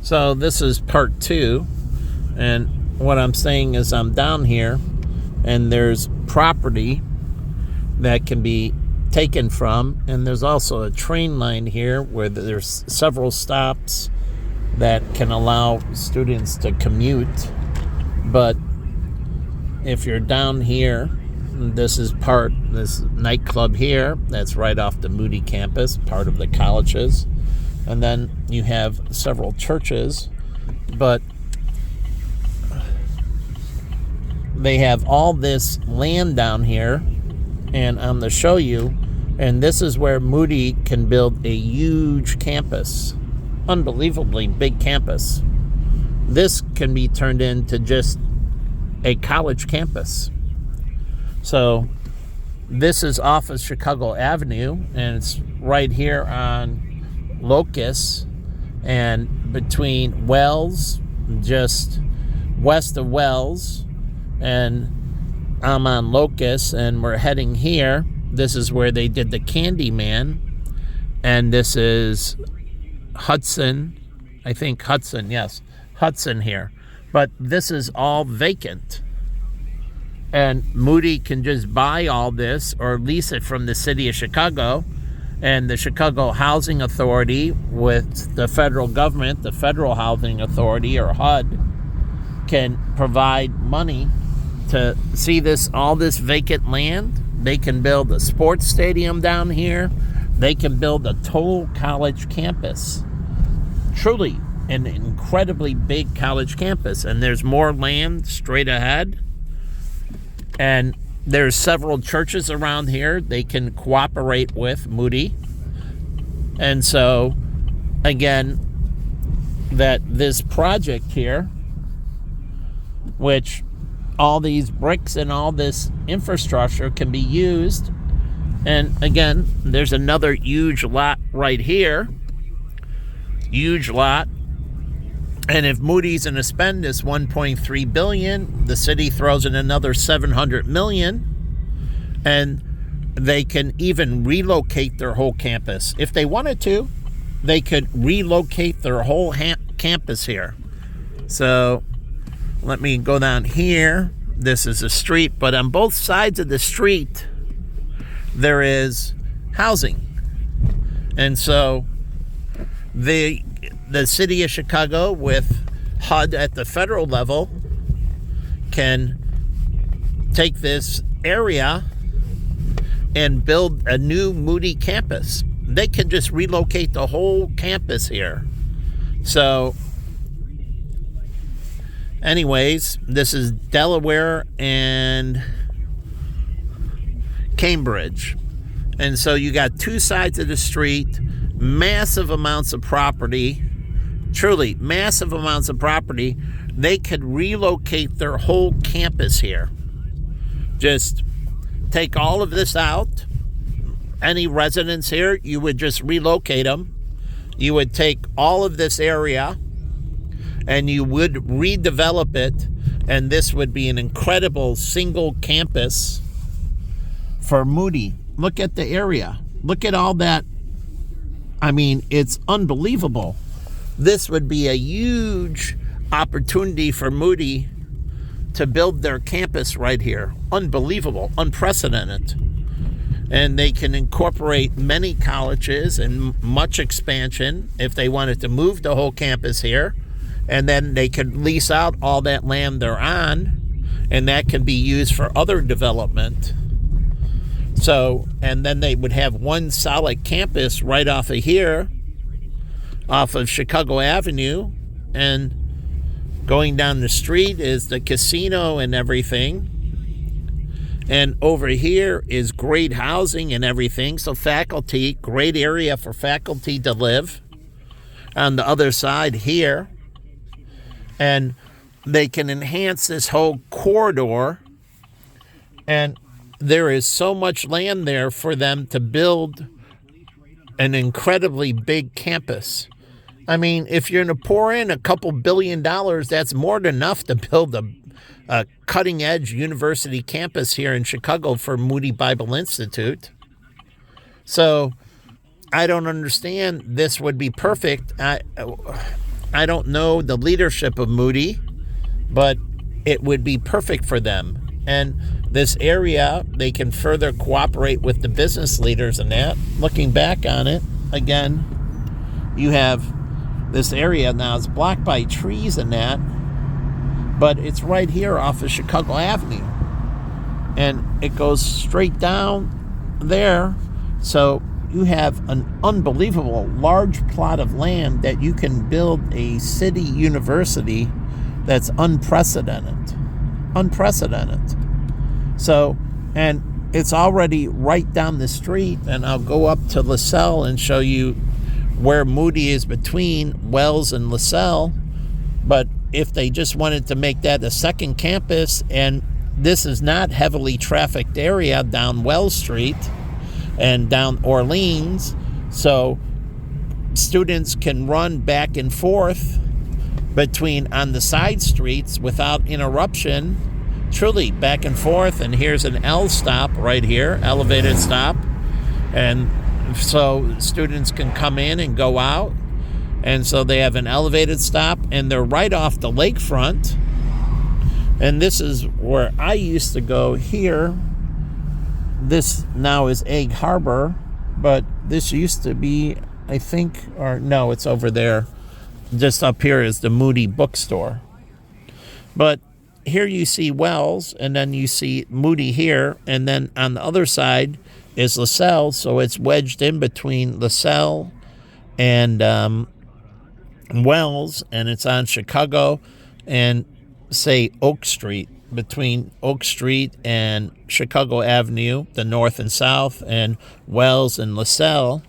So this is part 2, and what I'm saying is I'm down here and there's property that can be taken from, and there's also a train line here where there's several stops that can allow students to commute. But if you're down here, this nightclub here that's right off the Moody campus, part of the colleges. And then you have several churches, but they have all this land down here, and I'm going to show you, and this is where Moody can build a huge campus, unbelievably big campus. This can be turned into just a college campus. So this is off of Chicago Avenue, and it's right here on Locust and between Wells, just west of Wells, and I'm on Locust, and we're heading here. This is where they did the Candyman, and this is Hudson, I think Hudson, yes, Hudson here. But this is all vacant. And Moody can just buy all this or lease it from the city of Chicago, and the Chicago Housing Authority with the federal government, the Federal Housing Authority or HUD, can provide money to see all this vacant land. They can build a sports stadium down here. They can build a total college campus. Truly an incredibly big college campus. And there's more land straight ahead. And there's several churches around here they can cooperate with Moody. And so, again, that this project here, which all these bricks and all this infrastructure can be used. And again, there's another huge lot right here. Huge lot. And if Moody's going to spend this $1.3 billion, the city throws in another $700 million, and they can even relocate their whole campus. If they wanted to, they could relocate their whole campus here. So let me go down here. This is a street, but on both sides of the street, there is housing. And so the city of Chicago with HUD at the federal level can take this area and build a new Moody campus. They can just relocate the whole campus here. So anyways, this is Delaware and Cambridge. And so you got two sides of the street, massive amounts of property, truly massive amounts of property. They could relocate their whole campus here. Just take all of this out. Any residents here, you would just relocate them. You would take all of this area and you would redevelop it, and this would be an incredible single campus for Moody. Look at the area. Look at all that. I mean, it's unbelievable. This would be a huge opportunity for Moody to build their campus right here. Unbelievable, unprecedented. And they can incorporate many colleges and much expansion if they wanted to move the whole campus here. And then they could lease out all that land they're on, and that can be used for other development. So, and then they would have one solid campus right off of here, off of Chicago Avenue, and going down the street is the casino and everything. And over here is great housing and everything. So faculty, great area for faculty to live. On the other side here. And they can enhance this whole corridor. And there is so much land there for them to build an incredibly big campus. I mean, if you're going to pour in a couple $2 billion, that's more than enough to build a cutting-edge university campus here in Chicago for Moody Bible Institute. So I don't understand. This would be perfect. I don't know the leadership of Moody, but it would be perfect for them. And this area, they can further cooperate with the business leaders in that. Looking back on it, again, you have this area now is blocked by trees and that, but it's right here off of Chicago Avenue. And it goes straight down there. So you have an unbelievable large plot of land that you can build a city university that's unprecedented. So, and it's already right down the street, and I'll go up to LaSalle and show you where Moody is between Wells and LaSalle. But if they just wanted to make that a second campus, and this is not heavily trafficked area down Wells Street and down Orleans, so students can run back and forth between on the side streets without interruption, truly back and forth. And here's an L stop right here, elevated stop, and so students can come in and go out. And so they have an elevated stop, and they're right off the lakefront. And this is where I used to go here. This now is Egg Harbor, but this used to be, I think, or no, it's over there. Just up here is the Moody bookstore. But here you see Wells, and then you see Moody here, and then on the other side is LaSalle, so it's wedged in between LaSalle and Wells, and it's on Chicago and, say, Oak Street, between Oak Street and Chicago Avenue, the north and south, and Wells and LaSalle.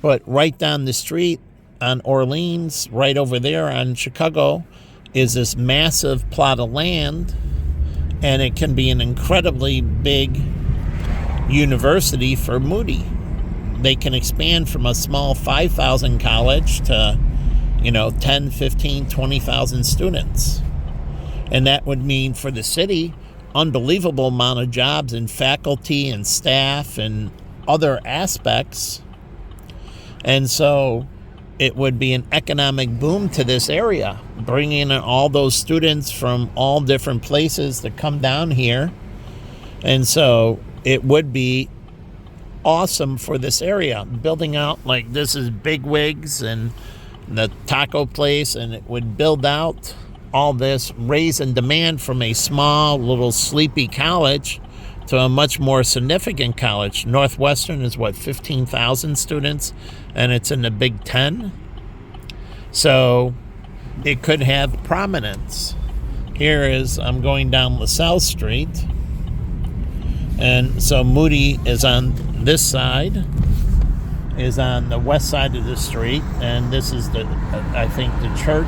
But right down the street on Orleans, right over there on Chicago, is this massive plot of land, and it can be an incredibly big university for Moody. They can expand from a small 5,000 college to 10, 15, 20,000 students. And that would mean for the city, unbelievable amount of jobs in faculty and staff and other aspects. And so it would be an economic boom to this area, bringing in all those students from all different places to come down here. And so it would be awesome for this area. Building out, like, this is Bigwigs and the taco place, and it would build out all this, raise in demand from a small little sleepy college to a much more significant college. Northwestern is 15,000 students, and it's in the Big Ten. So it could have prominence. Here is, I'm going down LaSalle Street, and so Moody is on this side, is on the west side of the street, and this is I think the church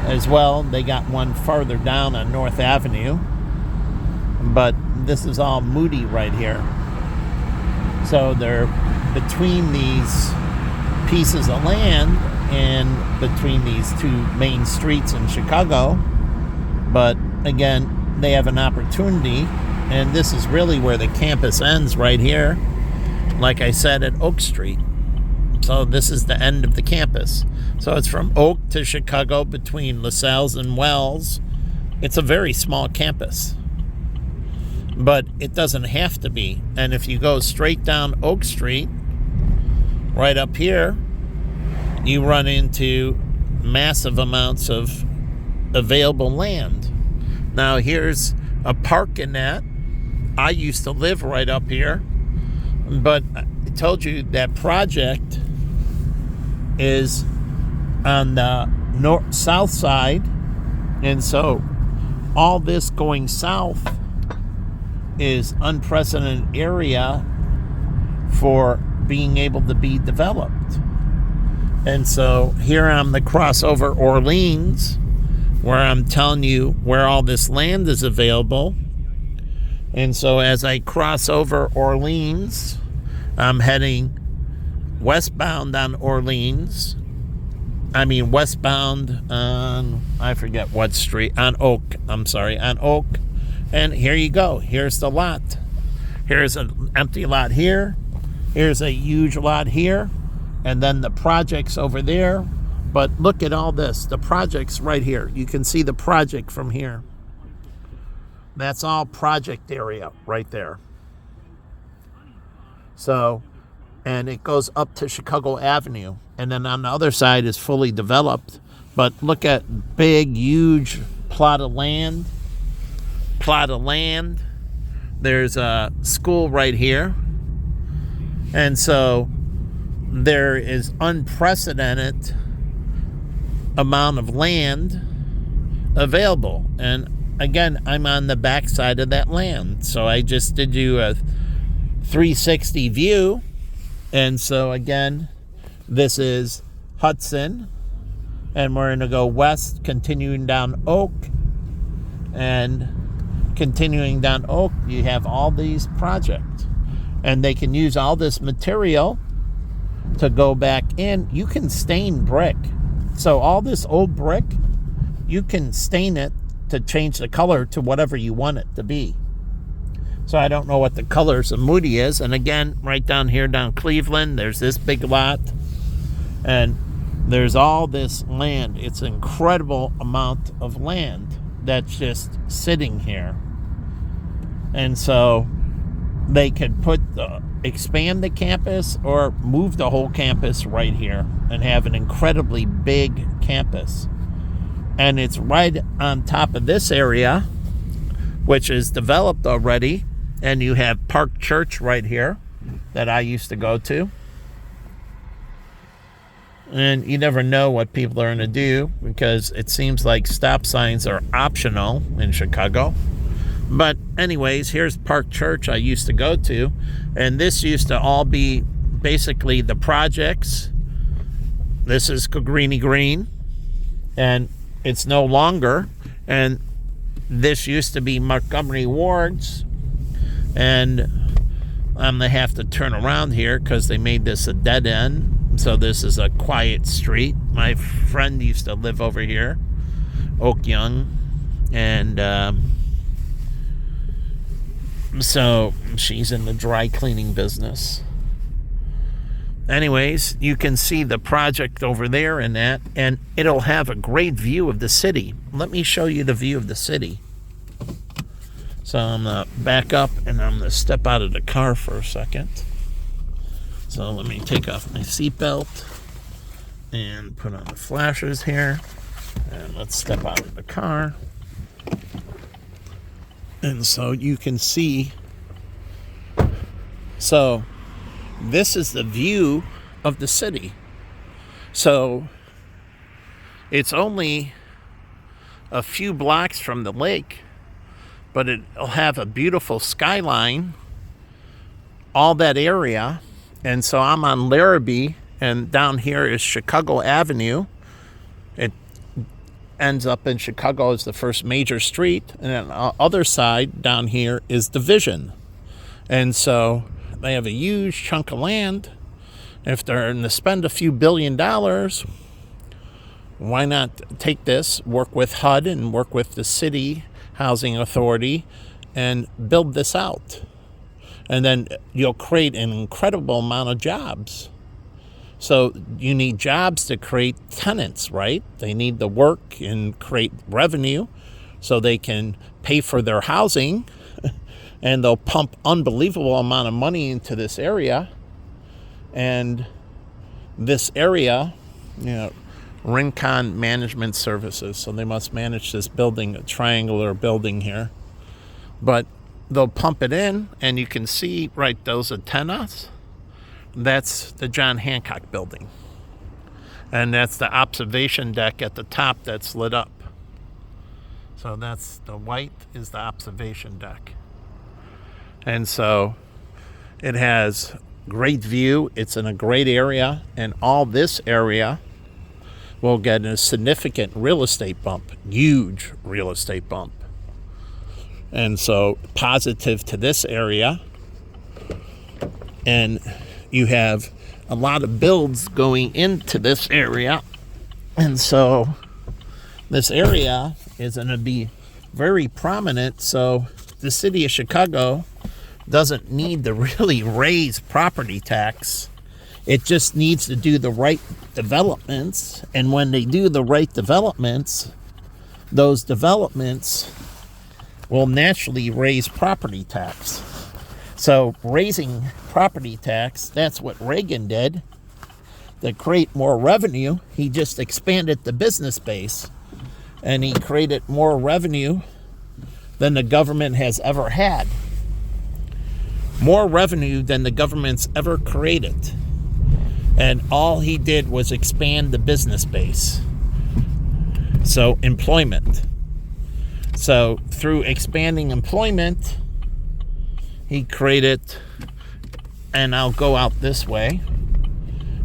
as well. They got one farther down on North Avenue, but this is all Moody right here. So they're between these pieces of land and between these two main streets in Chicago. But again, they have an opportunity, and this is really where the campus ends, right here, like I said, at Oak Street. So this is the end of the campus. So it's from Oak to Chicago between LaSalle and Wells. It's a very small campus, but it doesn't have to be. And if you go straight down Oak Street, right up here, you run into massive amounts of available land. Now here's a park in that. I used to live right up here, but I told you that project is on the south side, and so all this going south is unprecedented area for being able to be developed. And so here on the crossover Orleans, where I'm telling you where all this land is available. And so as I cross over Orleans, I'm heading westbound on Orleans. Westbound on, I forget what street, on Oak. On Oak. And here you go. Here's the lot. Here's an empty lot here. Here's a huge lot here. And then the projects over there But look at all this. The project's right here. You can see the project from here. That's all project area right there. So, and it goes up to Chicago Avenue. And then on the other side is fully developed. But look at big, huge plot of land. There's a school right here. And so there is unprecedented amount of land available. And again, I'm on the backside of that land. So I just did you a 360 view. And so again, this is Hudson. And we're going to go west, continuing down Oak. And continuing down Oak, you have all these projects. And they can use all this material to go back in. You can stain brick. So all this old brick, you can stain it to change the color to whatever you want it to be. So I don't know what the colors of Moody is. And again, right down here, down Cleveland, there's this big lot. And there's all this land. It's an incredible amount of land that's just sitting here. And so they could expand the campus or move the whole campus right here and have an incredibly big campus. And it's right on top of this area, which is developed already. And you have Park Church right here that I used to go to. And you never know what people are going to do because it seems like stop signs are optional in Chicago. But anyways, here's Park Church I used to go to. And this used to all be basically the projects. This is Cabrini Green. And it's no longer. And this used to be Montgomery Ward's. And I'm going to have to turn around here because they made this a dead end. So this is a quiet street. My friend used to live over here, Oak Young. And so she's in the dry cleaning business. Anyways, you can see the project over there and that, and it'll have a great view of the city. Let me show you the view of the city. So I'm going to back up and I'm going to step out of the car for a second. So let me take off my seatbelt and put on the flashers here. And let's step out of the car. And so you can see. So this is the view of the city. So it's only a few blocks from the lake, but it'll have a beautiful skyline, all that area. And so I'm on Larrabee, and down here is Chicago Avenue. It ends up in Chicago as the first major street. And on the other side down here is Division. And so they have a huge chunk of land. If they're going to spend a few $1 billion, why not take this, work with HUD and work with the city housing authority and build this out? And then you'll create an incredible amount of jobs. So you need jobs to create tenants, right? They need the work and create revenue so they can pay for their housing. And they'll pump unbelievable amount of money into this area. And this area, Rincon Management Services. So they must manage this building, a triangular building here. But they'll pump it in, and you can see, right, those antennas. That's the John Hancock building. And that's the observation deck at the top that's lit up. So that's the white is the observation deck. And so it has great view. It's in a great area, and all this area will get a significant real estate bump, huge real estate bump. And so positive to this area. And you have a lot of builds going into this area. And so this area is going to be very prominent. So the city of Chicago doesn't need to really raise property tax It just needs to do the right developments. And when they do the right developments, those developments will naturally raise property tax. So raising property tax, that's what Reagan did. To create more revenue, he just expanded the business base, and he created more revenue than the government has ever had. More revenue than the government's ever created. And all he did was expand the business base. So employment. So through expanding employment, he created, and I'll go out this way,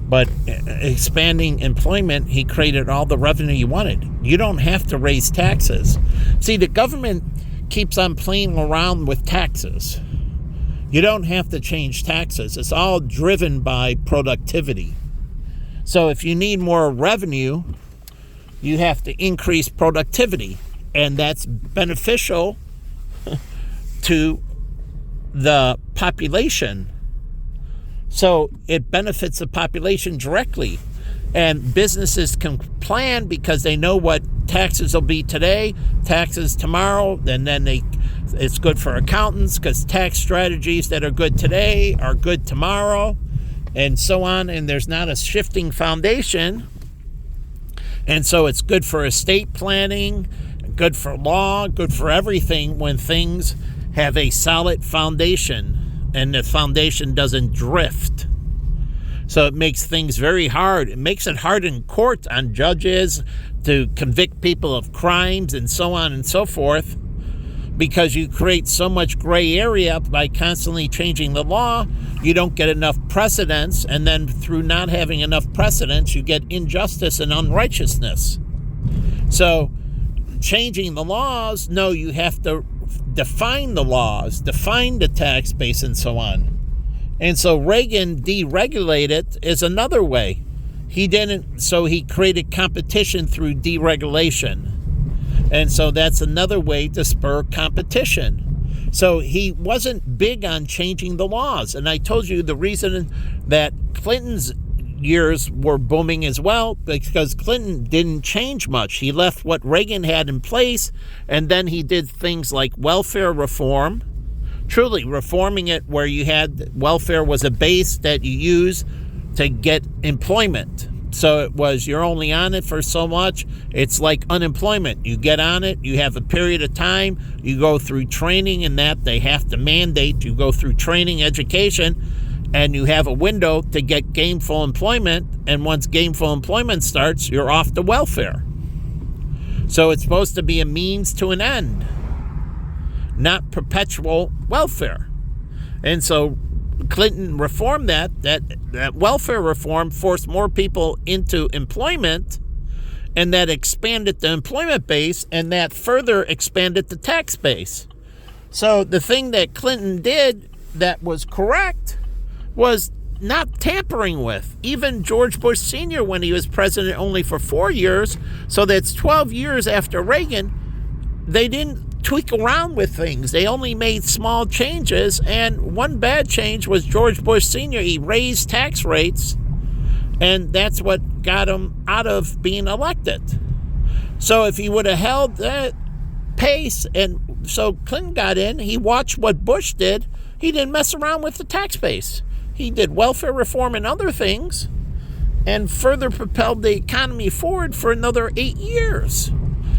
but expanding employment, he created all the revenue you wanted. You don't have to raise taxes. See, the government keeps on playing around with taxes. You don't have to change taxes. It's all driven by productivity. So if you need more revenue, you have to increase productivity. And that's beneficial to the population. So it benefits the population directly. And businesses can plan because they know what taxes will be today, taxes tomorrow, and then it's good for accountants because tax strategies that are good today are good tomorrow, and so on. And there's not a shifting foundation. And so it's good for estate planning, good for law, good for everything when things have a solid foundation and the foundation doesn't drift. So it makes things very hard. It makes it hard in court on judges to convict people of crimes and so on and so forth, because you create so much gray area by constantly changing the law. You don't get enough precedents, and then through not having enough precedents, you get injustice and unrighteousness. So changing the laws, no, you have to define the laws, define the tax base, and so on. And so Reagan deregulated is another way. He didn't, so he created competition through deregulation. And so that's another way to spur competition. So he wasn't big on changing the laws. And I told you the reason that Clinton's years were booming as well, because Clinton didn't change much. He left what Reagan had in place, and then he did things like welfare reform, truly reforming it where you had welfare was a base that you use to get employment. So it was, you're only on it for so much. It's like unemployment. You get on it, you have a period of time, you go through training, and that they have to mandate you go through training, education, and you have a window to get gainful employment. And once gainful employment starts, you're off to welfare. So it's supposed to be a means to an end, not perpetual welfare. And so Clinton reformed that welfare reform forced more people into employment, and that expanded the employment base, and that further expanded the tax base. So the thing that Clinton did that was correct was not tampering with. Even George Bush Sr., when he was president only for 4 years, so that's 12 years after Reagan, they didn't tweak around with things. They only made small changes, and one bad change was George Bush Sr. He raised tax rates, and that's what got him out of being elected. So if he would have held that pace, and so Clinton got in, he watched what Bush did. He didn't mess around with the tax base. He did welfare reform and other things, and further propelled the economy forward for another 8 years.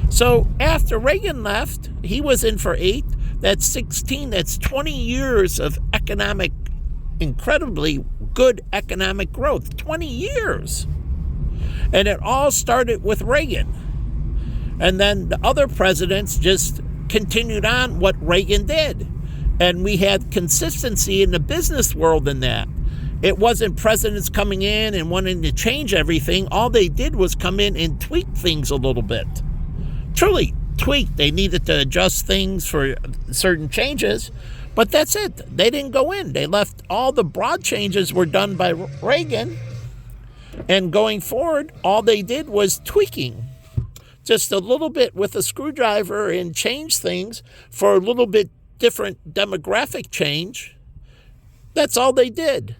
So after Reagan left, he was in for 8. That's 16. That's 20 years of incredibly good economic growth. 20 years. And it all started with Reagan. And then the other presidents just continued on what Reagan did. And we had consistency in the business world in that. It wasn't presidents coming in and wanting to change everything. All they did was come in and tweak things a little bit. Truly tweak. They needed to adjust things for certain changes, but that's it. They didn't go in. They left all the broad changes were done by Reagan, and going forward, all they did was tweaking. Just a little bit with a screwdriver and change things for a little bit different demographic change. That's all they did.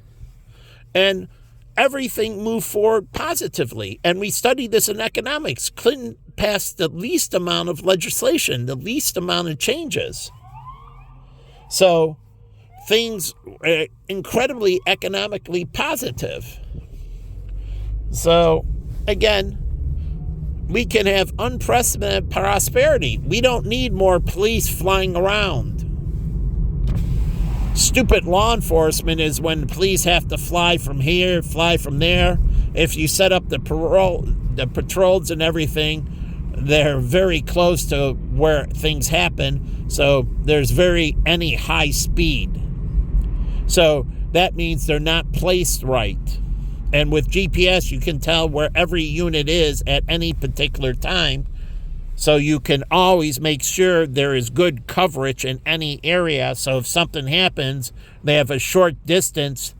And everything moved forward positively. And we studied this in economics. Clinton passed the least amount of legislation, the least amount of changes. So things are incredibly economically positive. So again, we can have unprecedented prosperity. We don't need more police flying around. Stupid law enforcement is when the police have to fly from here, fly from there. If you set up the patrols and everything, they're very close to where things happen. So there's any high speed. So that means they're not placed right. And with GPS, you can tell where every unit is at any particular time. So you can always make sure there is good coverage in any area. So if something happens, they have a short distance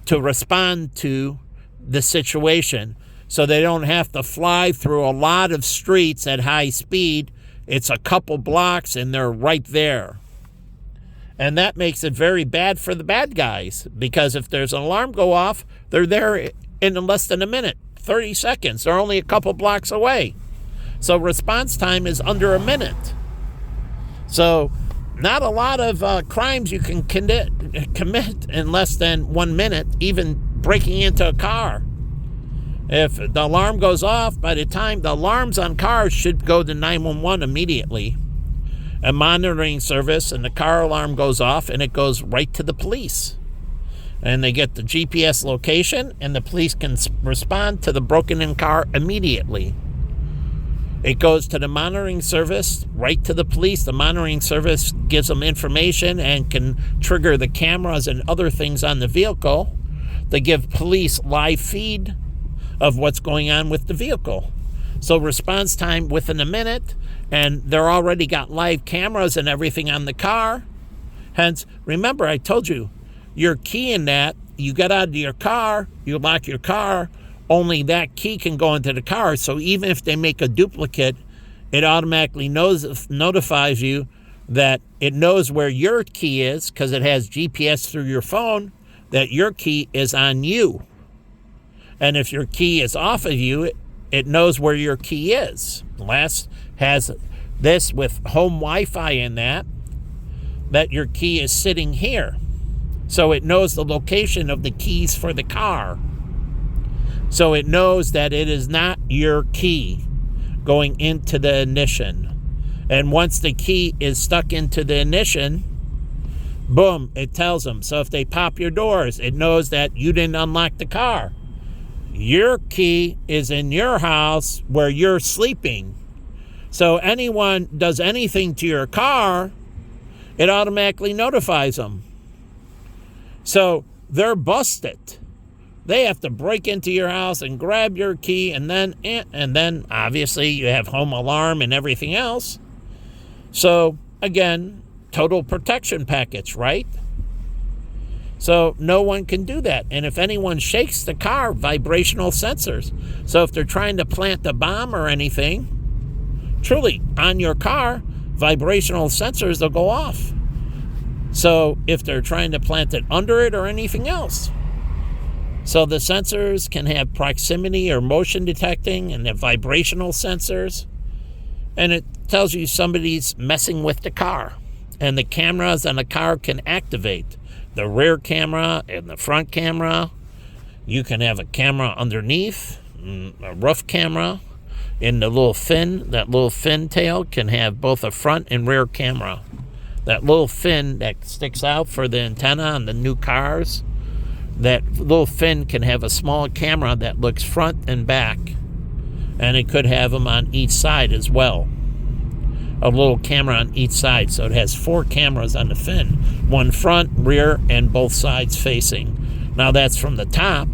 to respond to the situation. So they don't have to fly through a lot of streets at high speed. It's a couple blocks and they're right there. And that makes it very bad for the bad guys, because if there's an alarm go off, they're there in less than a minute, 30 seconds. They're only a couple blocks away. So response time is under a minute. So not a lot of crimes you can commit in less than 1 minute, even breaking into a car. If the alarm goes off, by the time the alarms on cars should go to 911 immediately. A monitoring service, and the car alarm goes off and it goes right to the police. And they get the GPS location and the police can respond to the broken-in car immediately. It goes to the monitoring service, right to the police. The monitoring service gives them information and can trigger the cameras and other things on the vehicle. They give police live feed of what's going on with the vehicle. So response time within a minute, and they're already got live cameras and everything on the car. Hence, remember I told you, your key in that, you get out of your car, you lock your car, only that key can go into the car. So even if they make a duplicate, it automatically notifies you that it knows where your key is, because it has GPS through your phone, that your key is on you. And if your key is off of you, it knows where your key is. Last has this with home Wi-Fi in that your key is sitting here. So it knows the location of the keys for the car. So it knows that it is not your key going into the ignition. And once the key is stuck into the ignition, boom, it tells them. So if they pop your doors, it knows that you didn't unlock the car. Your key is in your house where you're sleeping. So anyone does anything to your car, it automatically notifies them. So they're busted. They have to break into your house and grab your key, and then obviously you have home alarm and everything else. So again, total protection package, right? So no one can do that. And if anyone shakes the car, vibrational sensors. So if they're trying to plant a bomb or anything, truly on your car, vibrational sensors will go off. So if they're trying to plant it under it or anything else. So the sensors can have proximity or motion detecting, and the vibrational sensors. And it tells you somebody's messing with the car. And the cameras on the car can activate. The rear camera and the front camera. You can have a camera underneath, a roof camera. In the little fin, that little fin tail can have both a front and rear camera. That little fin that sticks out for the antenna on the new cars, that little fin can have a small camera that looks front and back. And it could have them on each side as well. A little camera on each side. So it has 4 cameras on the fin. One front, rear, and both sides facing. Now that's from the top.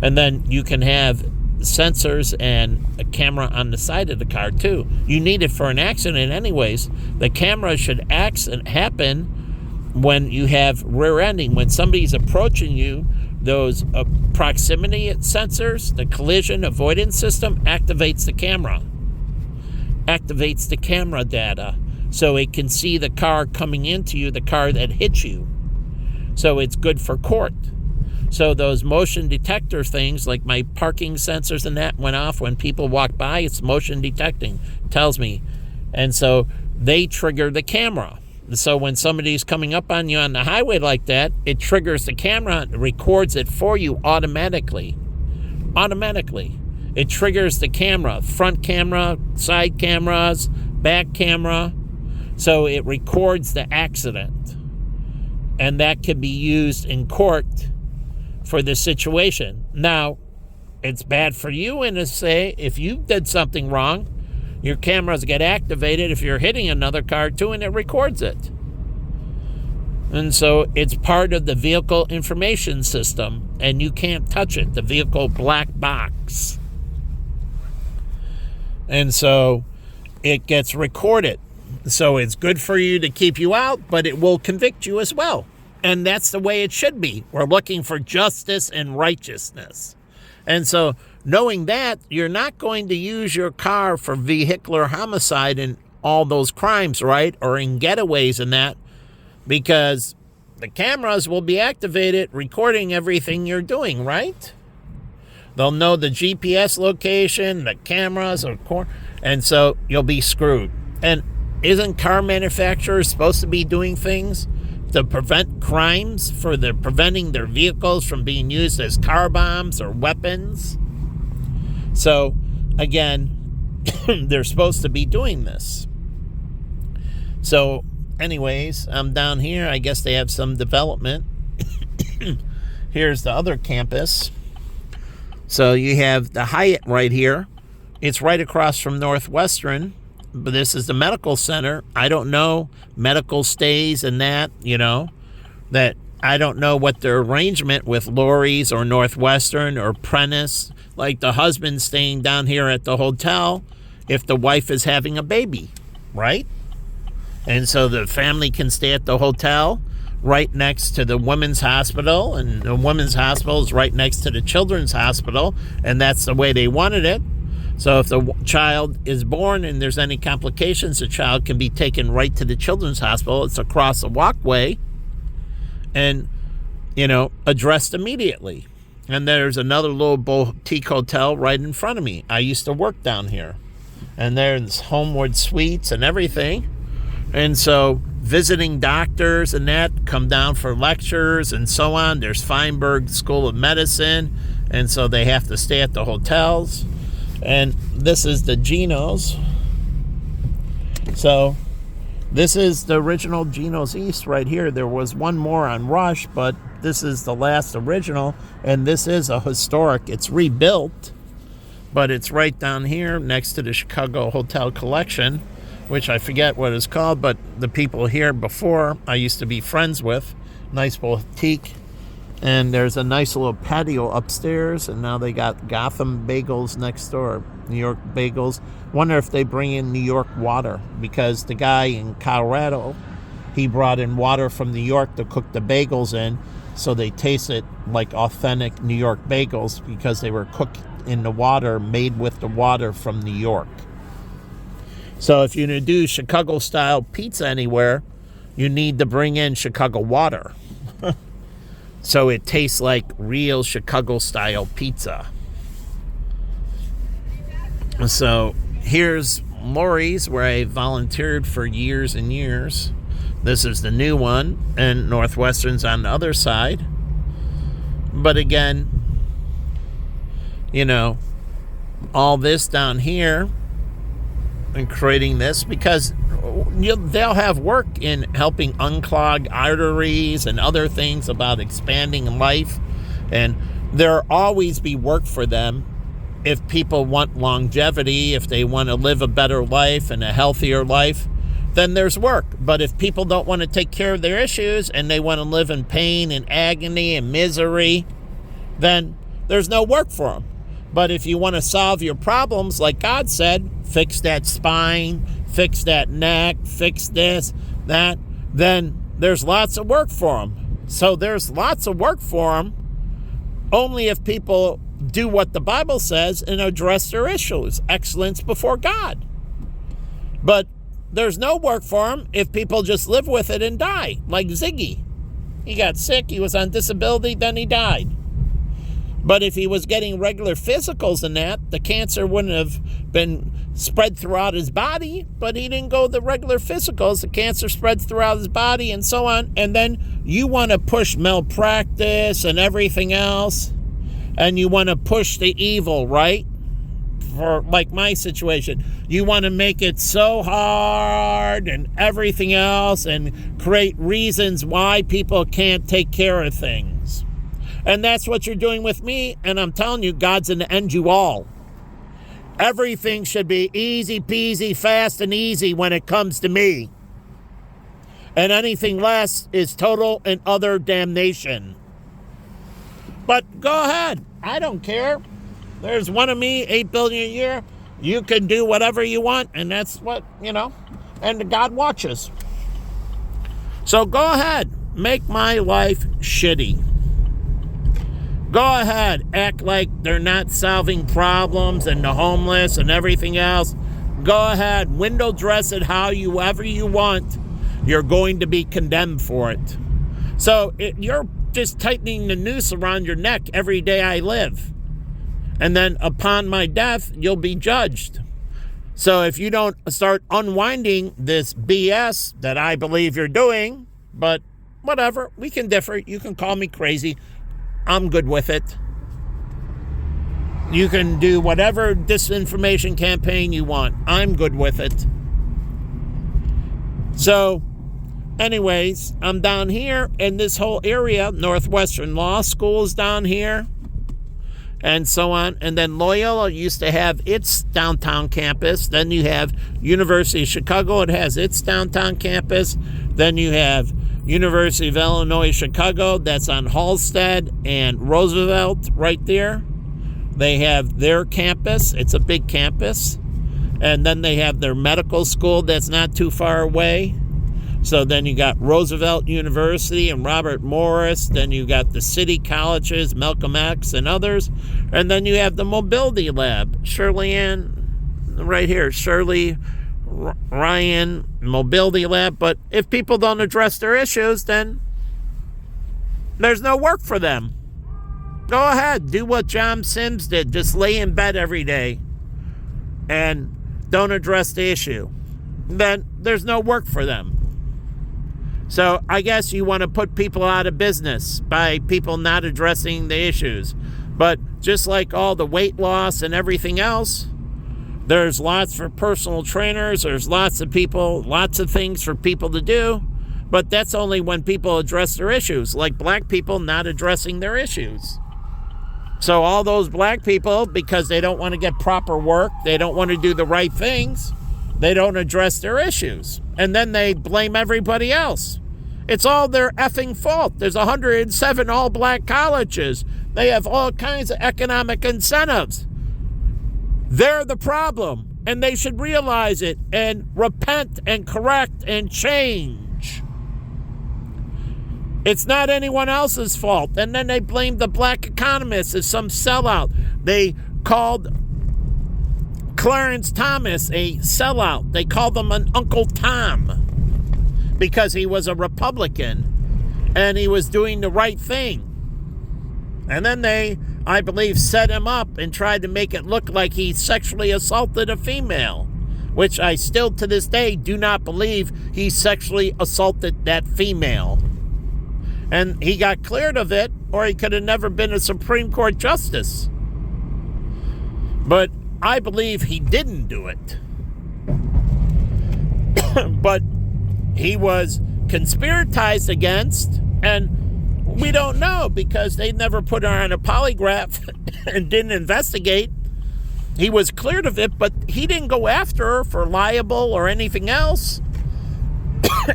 And then you can have sensors and a camera on the side of the car too. You need it for an accident anyways. The camera should happen when you have rear ending. When somebody's approaching you, those proximity sensors, the collision avoidance system activates the camera. Activates the camera data so it can see the car coming into you, the car that hit you. So it's good for court. So those motion detector things, like my parking sensors and that went off when people walk by, it's motion detecting, tells me. And so they trigger the camera. So when somebody's coming up on you on the highway like that, it triggers the camera, it records it for you automatically. Automatically. It triggers the camera, front camera, side cameras, back camera. So it records the accident. And that can be used in court for the situation. Now, it's bad for you in a say, if you did something wrong, your cameras get activated if you're hitting another car too, and it records it. And so it's part of the vehicle information system, and you can't touch it, the vehicle black box. And so it gets recorded. So it's good for you to keep you out, but it will convict you as well. And that's the way it should be. We're looking for justice and righteousness. And so knowing that, you're not going to use your car for vehicular homicide and all those crimes, right? Or in getaways and that, because the cameras will be activated recording everything you're doing, right? They'll know the GPS location, the cameras, and so you'll be screwed. And isn't car manufacturers supposed to be doing things to prevent crimes, for preventing their vehicles from being used as car bombs or weapons? So, again, they're supposed to be doing this. So, anyways, I'm down here. I guess they have some development. Here's the other campus. So, you have the Hyatt right here. It's right across from Northwestern. But this is the medical center. I don't know medical stays and that, that I don't know what their arrangement with Lurie's or Northwestern or Prentice, like the husband staying down here at the hotel if the wife is having a baby, right? And so the family can stay at the hotel right next to the women's hospital, and the women's hospital is right next to the children's hospital, and that's the way they wanted it. So if the child is born and there's any complications, the child can be taken right to the children's hospital. It's across the walkway and, addressed immediately. And there's another little boutique hotel right in front of me. I used to work down here. And there's Homewood Suites and everything. And so visiting doctors and that come down for lectures and so on. There's Feinberg School of Medicine. And so they have to stay at the hotels. And this is the Geno's. So this is the original Geno's East right here. There was one more on Rush, but this is the last original. And this is a historic. It's rebuilt, but it's right down here next to the Chicago Hotel Collection, which I forget what it's called, but the people here before I used to be friends with. Nice boutique. And there's a nice little patio upstairs, and now they got Gotham Bagels next door, New York Bagels. Wonder if they bring in New York water, because the guy in Colorado, he brought in water from New York to cook the bagels in, so they tasted like authentic New York bagels because they were cooked in the water, made with the water from New York. So if you're going to do Chicago-style pizza anywhere, you need to bring in Chicago water. So it tastes like real Chicago-style pizza. So here's Lurie's, where I volunteered for years and years. This is the new one, and Northwestern's on the other side. But again, all this down here and creating this, because they'll have work in helping unclog arteries and other things about expanding life, and there'll always be work for them if people want longevity, if they want to live a better life and a healthier life, then there's work. But if people don't want to take care of their issues and they want to live in pain and agony and misery, then there's no work for them. But if you want to solve your problems, like God said, fix that spine, fix that neck, fix this, that, then there's lots of work for them. So there's lots of work for them only if people do what the Bible says and address their issues, excellence before God. But there's no work for them if people just live with it and die, like Ziggy. He got sick, he was on disability, then he died. But if he was getting regular physicals and that, the cancer wouldn't have been spread throughout his body, but he didn't go the regular physicals. The cancer spread throughout his body and so on. And then you want to push malpractice and everything else, and you want to push the evil, right? For like my situation, you want to make it so hard and everything else and create reasons why people can't take care of things. And that's what you're doing with me, and I'm telling you, God's going to end you all. Everything should be easy peasy, fast and easy when it comes to me. And anything less is total and utter damnation. But go ahead. I don't care. There's one of me, 8 billion a year. You can do whatever you want, and that's what, and God watches. So go ahead. Make my life shitty. Go ahead, act like they're not solving problems and the homeless and everything else. Go ahead, window dress it however you want. You're going to be condemned for it. So you're just tightening the noose around your neck every day I live. And then upon my death, you'll be judged. So if you don't start unwinding this BS that I believe you're doing, but whatever, we can differ. You can call me crazy. I'm good with it. You can do whatever disinformation campaign you want. I'm good with it. So, anyways, I'm down here in this whole area. Northwestern Law School is down here. And so on. And then Loyola used to have its downtown campus. Then you have University of Chicago. It has its downtown campus. Then you have University of Illinois Chicago, that's on Halsted and Roosevelt right there. They have their campus. It's a big campus. And then they have their medical school that's not too far away. So then you got Roosevelt University and Robert Morris. Then you got the city colleges, Malcolm X and others. And then you have the Mobility Lab. Shirley Ryan Mobility Lab. But if people don't address their issues, then there's no work for them. Go ahead, do what John Sims did. Just lay in bed every day and don't address the issue. Then there's no work for them. So I guess you want to put people out of business by people not addressing the issues. But just like all the weight loss and everything else, there's lots for personal trainers. There's lots of people, lots of things for people to do. But that's only when people address their issues, like black people not addressing their issues. So all those black people, because they don't want to get proper work, they don't want to do the right things, they don't address their issues. And then they blame everybody else. It's all their effing fault. There's 107 all-black colleges. They have all kinds of economic incentives. They're the problem, and they should realize it and repent and correct and change. It's not anyone else's fault. And then they blame the black economists as some sellout. They called Clarence Thomas a sellout. They called him an Uncle Tom because he was a Republican and he was doing the right thing. And then they, I believe, set him up and tried to make it look like he sexually assaulted a female, which I still to this day do not believe he sexually assaulted that female. And he got cleared of it, or he could have never been a Supreme Court justice. But I believe he didn't do it. But he was conspiratized against, and we don't know because they never put her on a polygraph and didn't investigate. He was cleared of it, but he didn't go after her for libel or anything else.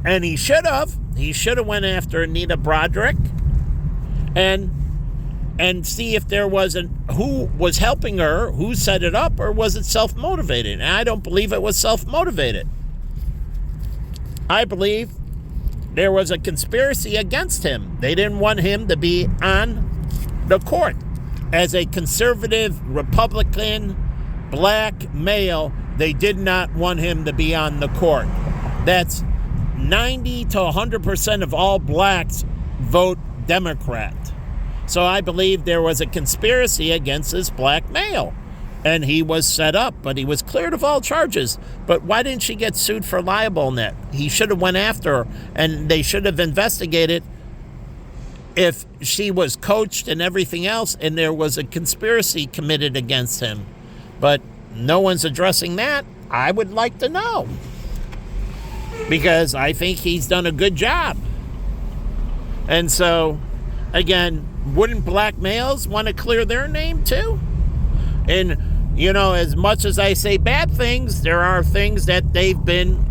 And he should have. He should have went after Anita Broderick and see if there was who was helping her, who set it up, or was it self-motivated? And I don't believe it was self-motivated. I believe there was a conspiracy against him. They didn't want him to be on the court. As a conservative, Republican, black male, they did not want him to be on the court. That's 90 to 100% of all blacks vote Democrat. So I believe there was a conspiracy against this black male. And he was set up, but he was cleared of all charges. But why didn't she get sued for libel-net? He should have went after her, and they should have investigated if she was coached and everything else, and there was a conspiracy committed against him. But no one's addressing that. I would like to know, because I think he's done a good job. And so, again, wouldn't black males want to clear their name too? And, as much as I say bad things, there are things that they've been,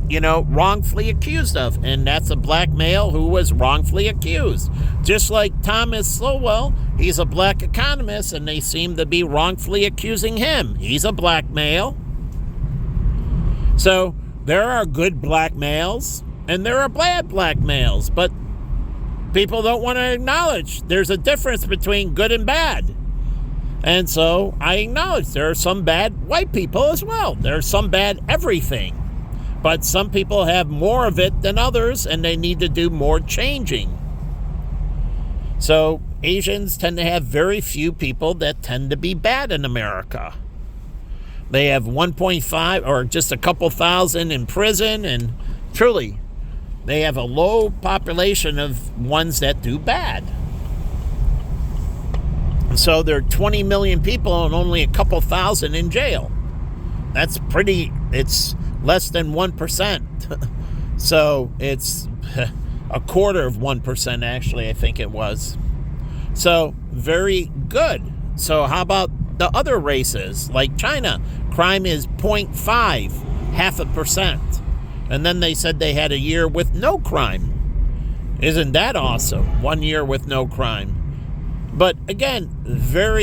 wrongfully accused of. And that's a black male who was wrongfully accused. Just like Thomas Sowell, he's a black economist, and they seem to be wrongfully accusing him. He's a black male. So there are good black males, and there are bad black males. But people don't want to acknowledge there's a difference between good and bad. And so I acknowledge there are some bad white people as well. There's some bad everything. But some people have more of it than others, and they need to do more changing. So Asians tend to have very few people that tend to be bad in America. They have 1.5 or just a couple thousand in prison, and truly, they have a low population of ones that do bad. So there are 20 million people and only a couple thousand in jail. That's it's less than 1%. So it's a quarter of 1%, actually, I think it was. So very good. So how about the other races, like China? Crime is 0.5, 0.5%. And then they said they had a year with no crime. Isn't that awesome? 1 year with no crime. But again, very